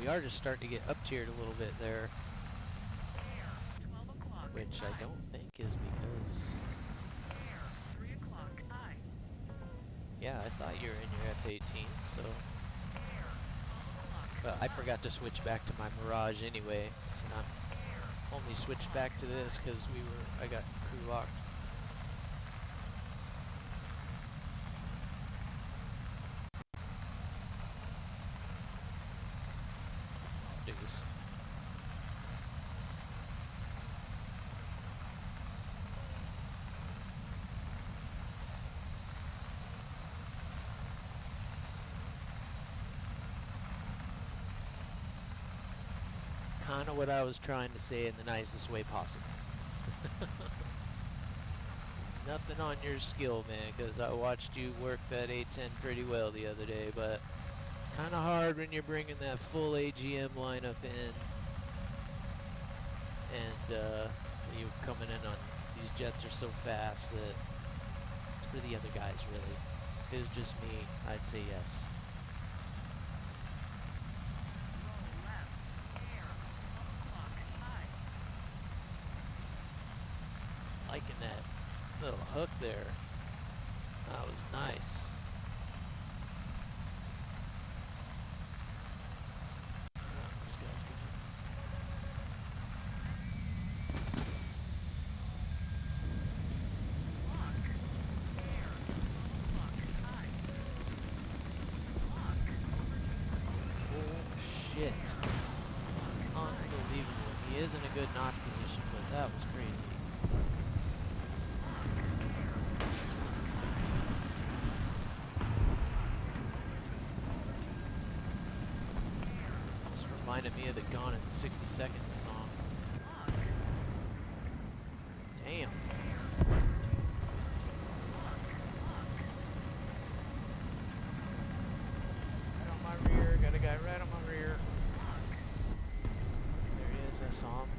are just starting to get up-tiered a little bit there. Which I don't think is because... Yeah, I thought you were in your F-18, so... But I forgot to switch back to my Mirage anyway, so I'm only switched back to this because I got crew locked. Deuce. Kind of what I was trying to say in the nicest way possible. Nothing on your skill, man, because I watched you work that A10 pretty well the other day, but kind of hard when you're bringing that full AGM lineup in, and you're coming in on these jets are so fast that it's for the other guys, really. If it was just me, I'd say yes. Liking that little hook there. That was nice. Oh, this guy's good. Oh shit. Unbelievable. He is in a good notch position, but that was crazy. Reminded me of the Gone in 60 Seconds song. Damn. Right on my rear, got a guy right on my rear. There he is, I saw him.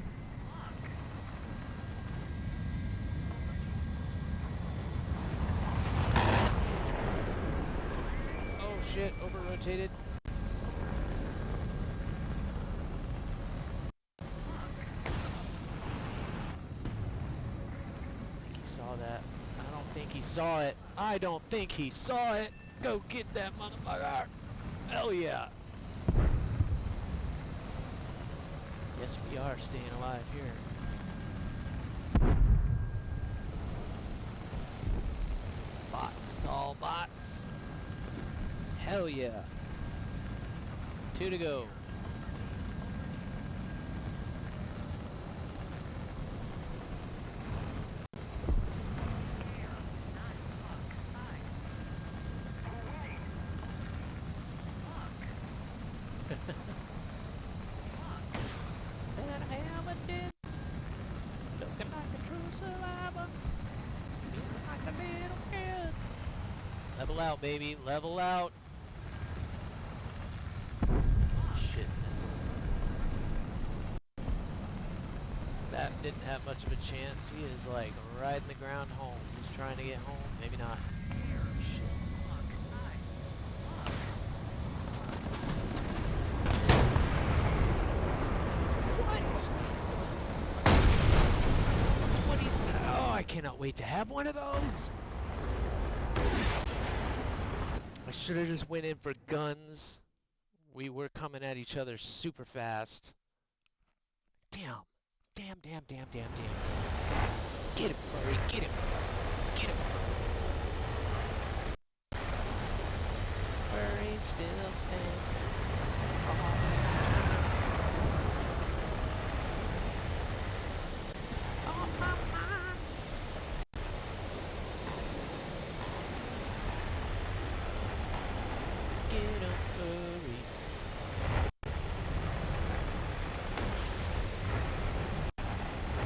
Oh shit, over-rotated. That. I don't think he saw it. I don't think he saw it. Go get that motherfucker. Hell yeah. Yes, we are staying alive here. Bots. It's all bots. Hell yeah. 2 to go. Looking like a true survivor, feeling like a little kid. Level out, baby, level out. Piece of shit missile. That didn't have much of a chance. He is like riding the ground home. He's trying to get home, maybe not. Shit. I cannot wait to have one of those. I should have just went in for guns. We were coming at each other super fast. Damn. Damn. Get him, Murray. Get him. Get him. Murray's still standing. Oh, my.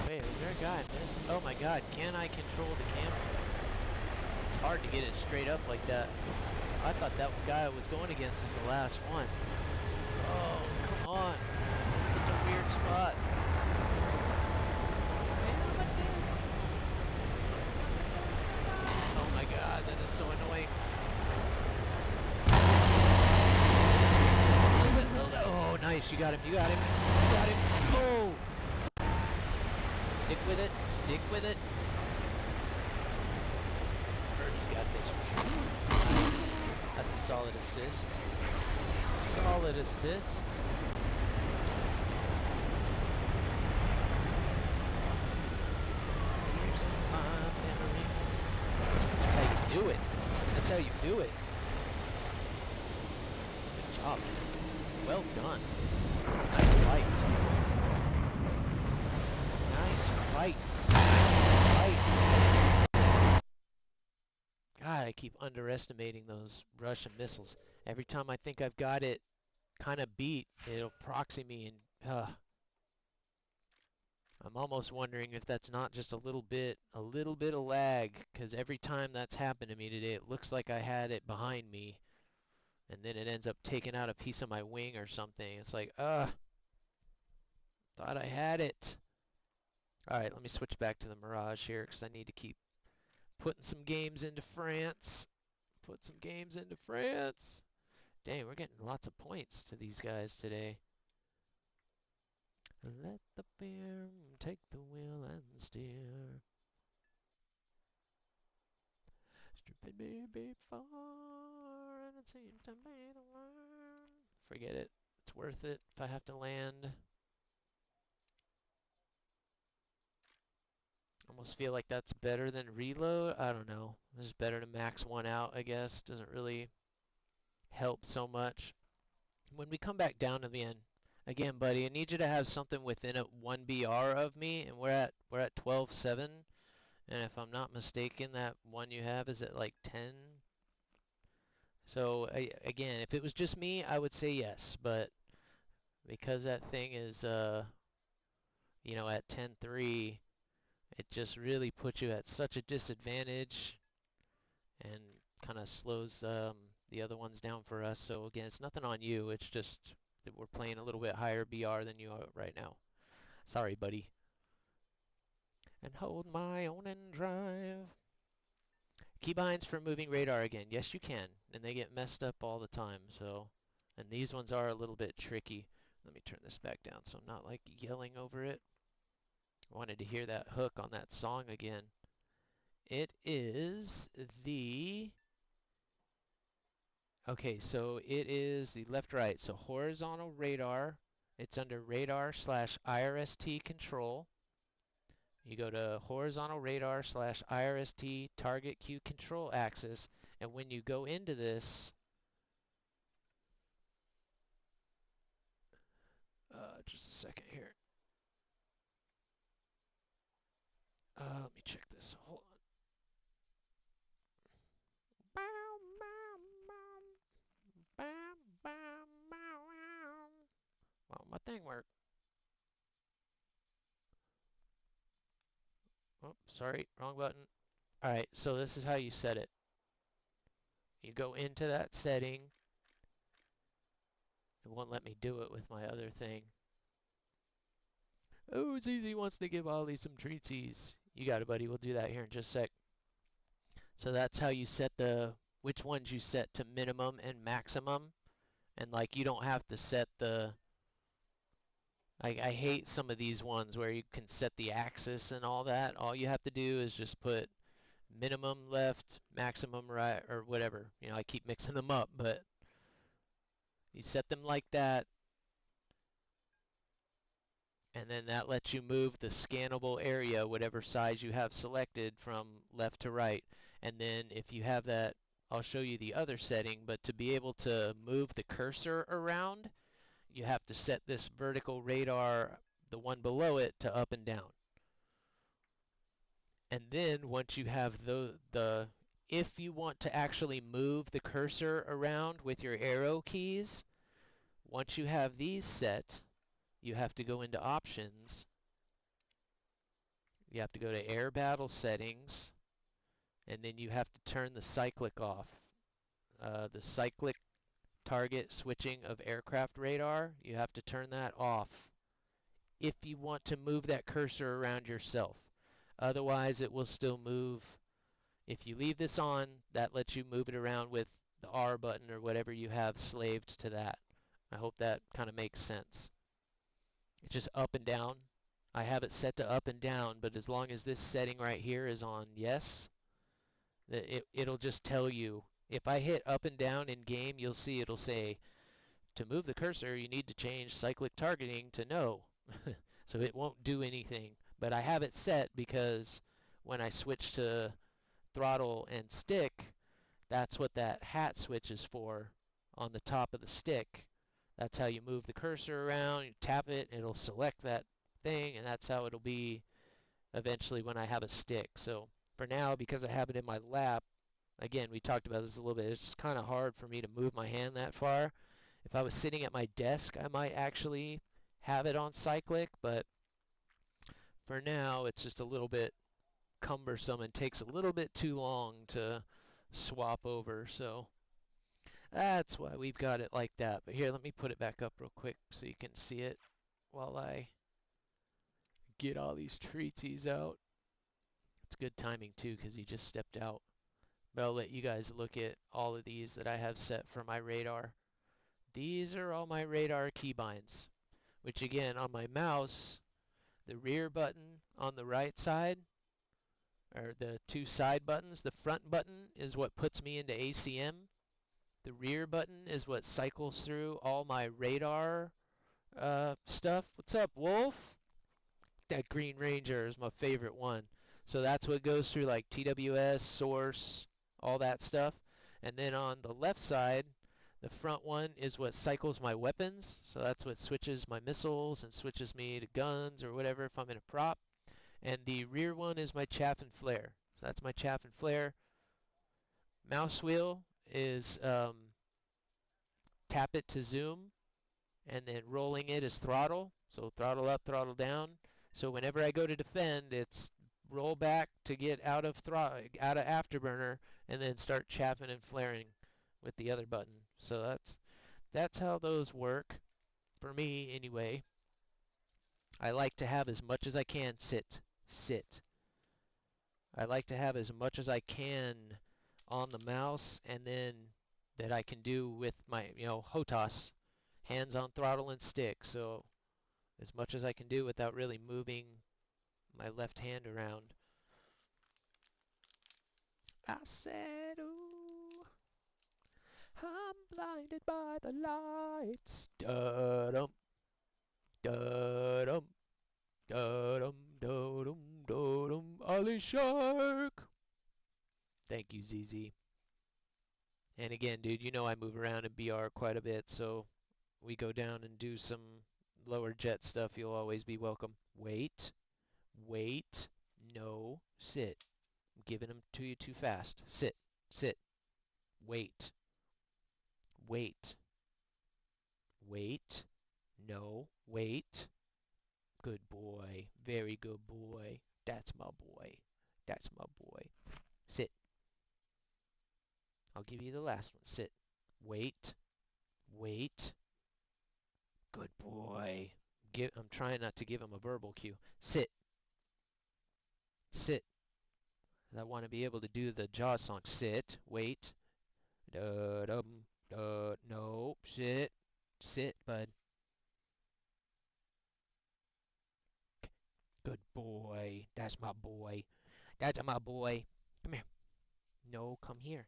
Wait, is there a guy in this? Oh my god, can I control the camera? It's hard to get it straight up like that. I thought that guy I was going against was the last one. Oh, come on. It's in such a weird spot. Oh my god, that is so annoying. Nice, you got him, you got him, you got him. Oh! Stick with it, stick with it. Birdie's got this for sure. Nice. That's a solid assist. Solid assist. Years in my memory. That's how you do it. That's how you do it. Good job, man. Well done. Nice fight. Nice fight. Nice fight. God, I keep underestimating those Russian missiles. Every time I think I've got it kind of beat, it'll proxy me, and I'm almost wondering if that's not just a little bit of lag, because every time that's happened to me today, it looks like I had it behind me, and then it ends up taking out a piece of my wing or something. It's like, thought I had it. All right, let me switch back to the Mirage here, because I need to keep putting some games into France. Put some games into France. Dang, we're getting lots of points to these guys today. Let the beer take the wheel and steer. Stupid baby far, and it seems to be the one. Forget it. It's worth it if I have to land. Almost feel like that's better than reload. I don't know. It's better to max one out, I guess. Doesn't really help so much. When we come back down to the end, again, buddy, I need you to have something within a 1 BR of me, and we're at 12.7. And if I'm not mistaken, that one you have is at like 10. So again, if it was just me, I would say yes, but because that thing is at 10.3, it just really puts you at such a disadvantage and kind of slows the other ones down for us. So again, it's nothing on you. It's just that we're playing a little bit higher BR than you are right now. Sorry, buddy. And hold my own and drive. Keybinds for moving radar again. Yes, you can. And they get messed up all the time. So, and these ones are a little bit tricky. Let me turn this back down so I'm not like yelling over it. I wanted to hear that hook on that song again. It is the... Okay, so it is the left-right. So horizontal radar. It's under radar/IRST control. You go to horizontal radar/IRST target Q control axis, and when you go into this, just a second here. Let me check this. Hold on. Well, my thing worked. Oh, sorry, wrong button. All right, so this is how you set it. You go into that setting. It won't let me do it with my other thing. Oh, ZZ wants to give Ollie some treatsies. You got it, buddy. We'll do that here in just a sec. So that's how you set which ones you set to minimum and maximum. And like you don't have to set I hate some of these ones where you can set the axis and all that. All you have to do is just put minimum left, maximum right, or whatever. I keep mixing them up, but you set them like that, and then that lets you move the scannable area, whatever size you have selected, from left to right. And then if you have that, I'll show you the other setting, but to be able to move the cursor around, you have to set this vertical radar, the one below it, to up and down. And then once you have if you want to actually move the cursor around with your arrow keys, once you have these set, you have to go into options. You have to go to air battle settings, and then you have to turn the cyclic off. The cyclic target switching of aircraft radar, you have to turn that off if you want to move that cursor around yourself. Otherwise, it will still move. If you leave this on, that lets you move it around with the R button or whatever you have slaved to that. I hope that kind of makes sense. It's just up and down. I have it set to up and down, but as long as this setting right here is on yes, it'll just tell you. If I hit up and down in game, you'll see it'll say, to move the cursor, you need to change cyclic targeting to no. So it won't do anything. But I have it set because when I switch to throttle and stick, that's what that hat switch is for on the top of the stick. That's how you move the cursor around. You tap it, and it'll select that thing, and that's how it'll be eventually when I have a stick. So for now, because I have it in my lap, again, we talked about this a little bit, it's just kind of hard for me to move my hand that far. If I was sitting at my desk, I might actually have it on cyclic, but for now, it's just a little bit cumbersome and takes a little bit too long to swap over. So that's why we've got it like that. But here, let me put it back up real quick so you can see it while I get all these treatsies out. It's good timing too because he just stepped out. But I'll let you guys look at all of these that I have set for my radar. These are all my radar keybinds, which again, on my mouse, the rear button on the right side, or the two side buttons, the front button is what puts me into ACM. The rear button is what cycles through all my radar stuff. What's up, Wolf? That Green Ranger is my favorite one. So that's what goes through like TWS, source, all that stuff. And then on the left side, the front one is what cycles my weapons. So that's what switches my missiles and switches me to guns or whatever if I'm in a prop. And the rear one is my chaff and flare. So that's my chaff and flare. Mouse wheel is tap it to zoom, and then rolling it is throttle. So throttle up, throttle down. So whenever I go to defend, it's roll back to get out of afterburner, and then start chaffing and flaring with the other button. So that's how those work for me anyway. I like to have as much as I can sit. I like to have as much as I can on the mouse, and then that I can do with my, HOTAS, hands on throttle and stick. So as much as I can do without really moving my left hand around. I said, ooh, I'm blinded by the lights. Da-dum, da-dum, da-dum, da-dum, da-dum, Ollie Shark. Thank you, ZZ. And again, dude, you know I move around in BR quite a bit, so we go down and do some lower jet stuff, you'll always be welcome. Wait, wait, no, sit. I'm giving them to you too fast. Sit, sit, wait, wait, wait, no, wait. Good boy, very good boy. That's my boy. That's my boy. Sit. I'll give you the last one. Sit. Wait, wait. Good boy. I'm trying not to give him a verbal cue. Sit. Sit. I want to be able to do the Jaws song. Sit. Wait. Da-dum. No. Sit. Sit, bud. Good boy. That's my boy. That's my boy. Come here. No, come here.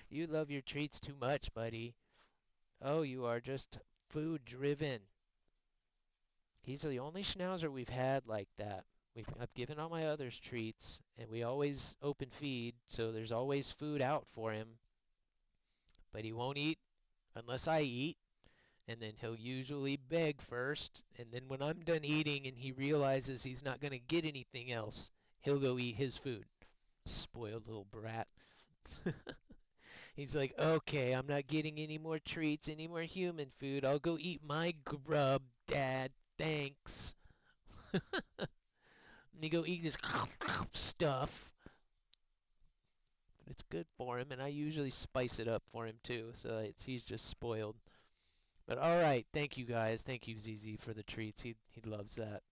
You love your treats too much, buddy. Oh, you are just food driven. He's the only schnauzer we've had like that. I've given all my others treats, and we always open feed, so there's always food out for him. But he won't eat unless I eat, and then he'll usually beg first, and then when I'm done eating and he realizes he's not going to get anything else, he'll go eat his food. Spoiled little brat. He's like, okay, I'm not getting any more treats, any more human food. I'll go eat my grub, Dad. Thanks. Let me go eat this stuff. But it's good for him, and I usually spice it up for him too, so he's just spoiled. But all right, thank you guys. Thank you, ZZ, for the treats. He loves that.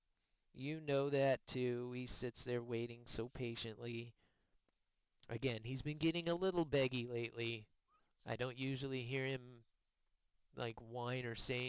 You know that too. He sits there waiting so patiently. Again, he's been getting a little beggy lately. I don't usually hear him like whine or say anything.